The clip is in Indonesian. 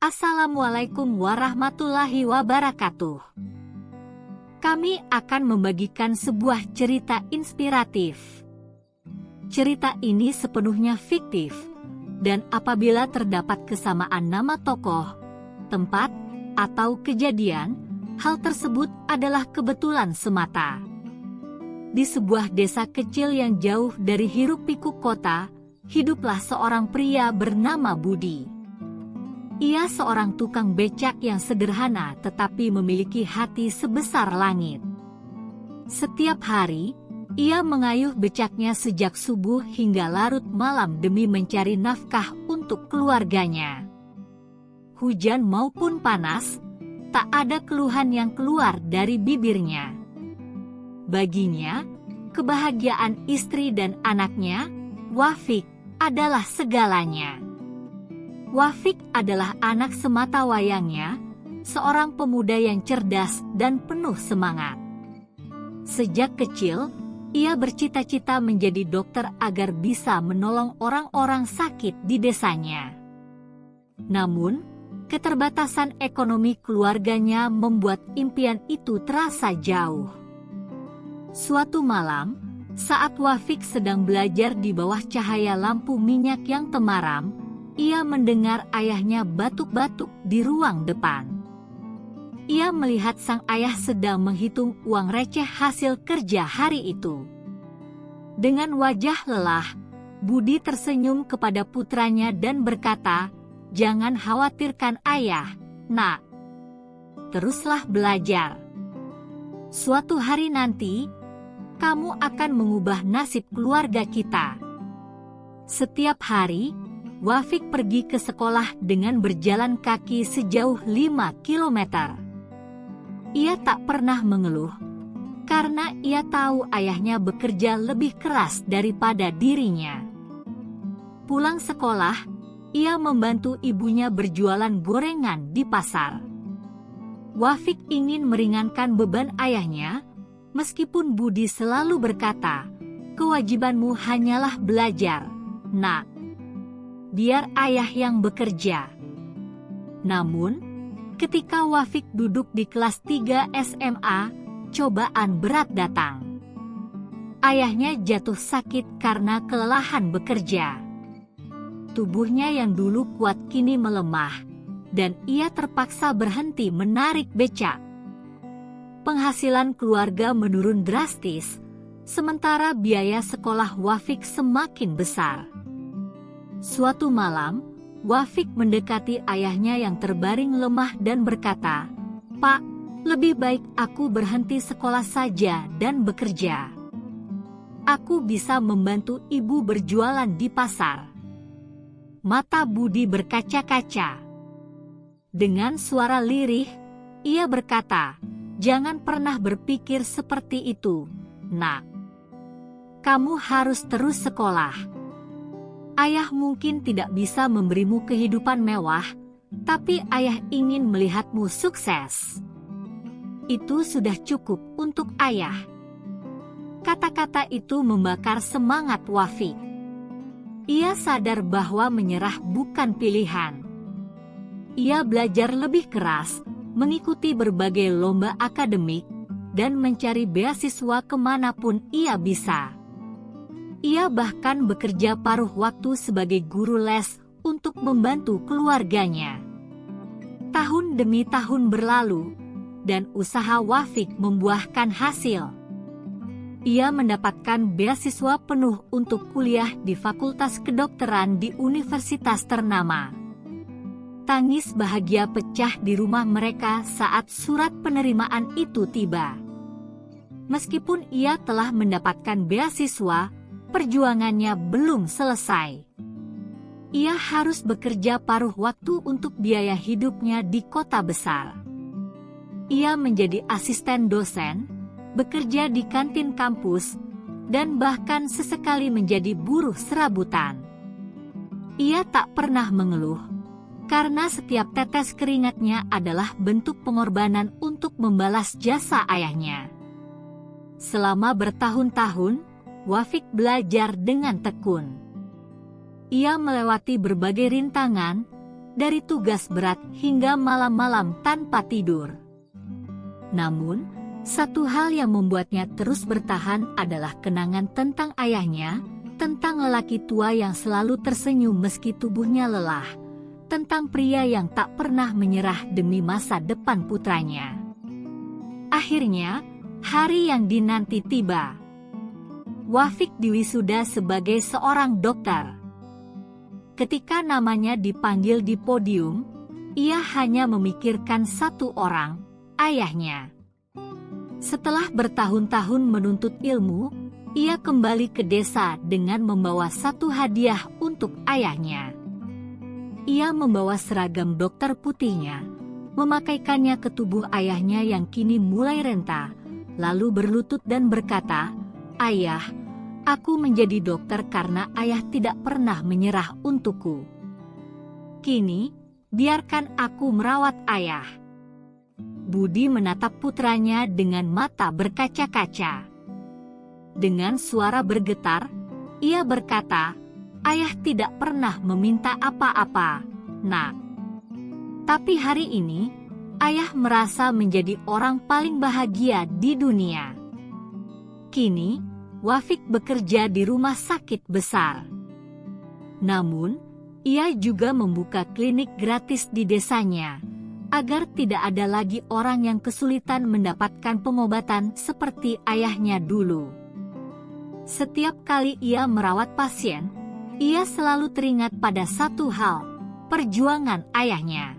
Assalamualaikum warahmatullahi wabarakatuh. Kami akan membagikan sebuah cerita inspiratif. Cerita ini sepenuhnya fiktif, dan apabila terdapat kesamaan nama tokoh, tempat, atau kejadian, hal tersebut adalah kebetulan semata. Di sebuah desa kecil yang jauh dari hiruk-pikuk kota, hiduplah seorang pria bernama Budi. Ia seorang tukang becak yang sederhana tetapi memiliki hati sebesar langit. Setiap hari, ia mengayuh becaknya sejak subuh hingga larut malam demi mencari nafkah untuk keluarganya. Hujan maupun panas, tak ada keluhan yang keluar dari bibirnya. Baginya, kebahagiaan istri dan anaknya, Wafik, adalah segalanya. Wafik adalah anak sematawayangnya, seorang pemuda yang cerdas dan penuh semangat. Sejak kecil, ia bercita-cita menjadi dokter agar bisa menolong orang-orang sakit di desanya. Namun, keterbatasan ekonomi keluarganya membuat impian itu terasa jauh. Suatu malam, saat Wafik sedang belajar di bawah cahaya lampu minyak yang temaram, ia mendengar ayahnya batuk-batuk di ruang depan. Ia melihat sang ayah sedang menghitung uang receh hasil kerja hari itu. Dengan wajah lelah, Budi tersenyum kepada putranya dan berkata, "Jangan khawatirkan ayah, nak. Teruslah belajar. Suatu hari nanti, kamu akan mengubah nasib keluarga kita." Setiap hari, Wafik pergi ke sekolah dengan berjalan kaki sejauh 5 kilometer. Ia tak pernah mengeluh, karena ia tahu ayahnya bekerja lebih keras daripada dirinya. Pulang sekolah, ia membantu ibunya berjualan gorengan di pasar. Wafik ingin meringankan beban ayahnya, meskipun Budi selalu berkata, "Kewajibanmu hanyalah belajar, nak. Biar ayah yang bekerja." Namun, ketika Wafik duduk di kelas 3 SMA, cobaan berat datang. Ayahnya jatuh sakit karena kelelahan bekerja. Tubuhnya yang dulu kuat kini melemah, dan ia terpaksa berhenti menarik becak. Penghasilan keluarga menurun drastis, sementara biaya sekolah Wafik semakin besar. Suatu malam, Wafik mendekati ayahnya yang terbaring lemah dan berkata, "Pak, lebih baik aku berhenti sekolah saja dan bekerja. Aku bisa membantu ibu berjualan di pasar." Mata Budi berkaca-kaca. Dengan suara lirih, ia berkata, "Jangan pernah berpikir seperti itu, nak. Kamu harus terus sekolah. Ayah mungkin tidak bisa memberimu kehidupan mewah, tapi ayah ingin melihatmu sukses. Itu sudah cukup untuk ayah." Kata-kata itu membakar semangat Wafik. Ia sadar bahwa menyerah bukan pilihan. Ia belajar lebih keras, mengikuti berbagai lomba akademik, dan mencari beasiswa kemanapun ia bisa. Ia bahkan bekerja paruh waktu sebagai guru les untuk membantu keluarganya. Tahun demi tahun berlalu, dan usaha Wafik membuahkan hasil. Ia mendapatkan beasiswa penuh untuk kuliah di Fakultas Kedokteran di universitas ternama. Tangis bahagia pecah di rumah mereka saat surat penerimaan itu tiba. Meskipun ia telah mendapatkan beasiswa, perjuangannya belum selesai. Ia harus bekerja paruh waktu untuk biaya hidupnya di kota besar. Ia menjadi asisten dosen, bekerja di kantin kampus, dan bahkan sesekali menjadi buruh serabutan. Ia tak pernah mengeluh, karena setiap tetes keringatnya adalah bentuk pengorbanan untuk membalas jasa ayahnya. Selama bertahun-tahun, Wafik belajar dengan tekun. Ia melewati berbagai rintangan, dari tugas berat hingga malam-malam tanpa tidur. Namun, satu hal yang membuatnya terus bertahan adalah kenangan tentang ayahnya, tentang lelaki tua yang selalu tersenyum meski tubuhnya lelah, tentang pria yang tak pernah menyerah demi masa depan putranya. Akhirnya, hari yang dinanti tiba. Wafik diwisuda sebagai seorang dokter. Ketika namanya dipanggil di podium, ia hanya memikirkan satu orang, ayahnya. Setelah bertahun-tahun menuntut ilmu, ia kembali ke desa dengan membawa satu hadiah untuk ayahnya. Ia membawa seragam dokter putihnya, memakaikannya ke tubuh ayahnya yang kini mulai renta, lalu berlutut dan berkata, "Ayah, aku menjadi dokter karena ayah tidak pernah menyerah untukku. Kini, biarkan aku merawat ayah." Budi menatap putranya dengan mata berkaca-kaca. Dengan suara bergetar, ia berkata, "Ayah tidak pernah meminta apa-apa, Nak. Tapi hari ini, ayah merasa menjadi orang paling bahagia di dunia." Kini, Wafik bekerja di rumah sakit besar. Namun, ia juga membuka klinik gratis di desanya, agar tidak ada lagi orang yang kesulitan mendapatkan pengobatan seperti ayahnya dulu. Setiap kali ia merawat pasien, ia selalu teringat pada satu hal, perjuangan ayahnya.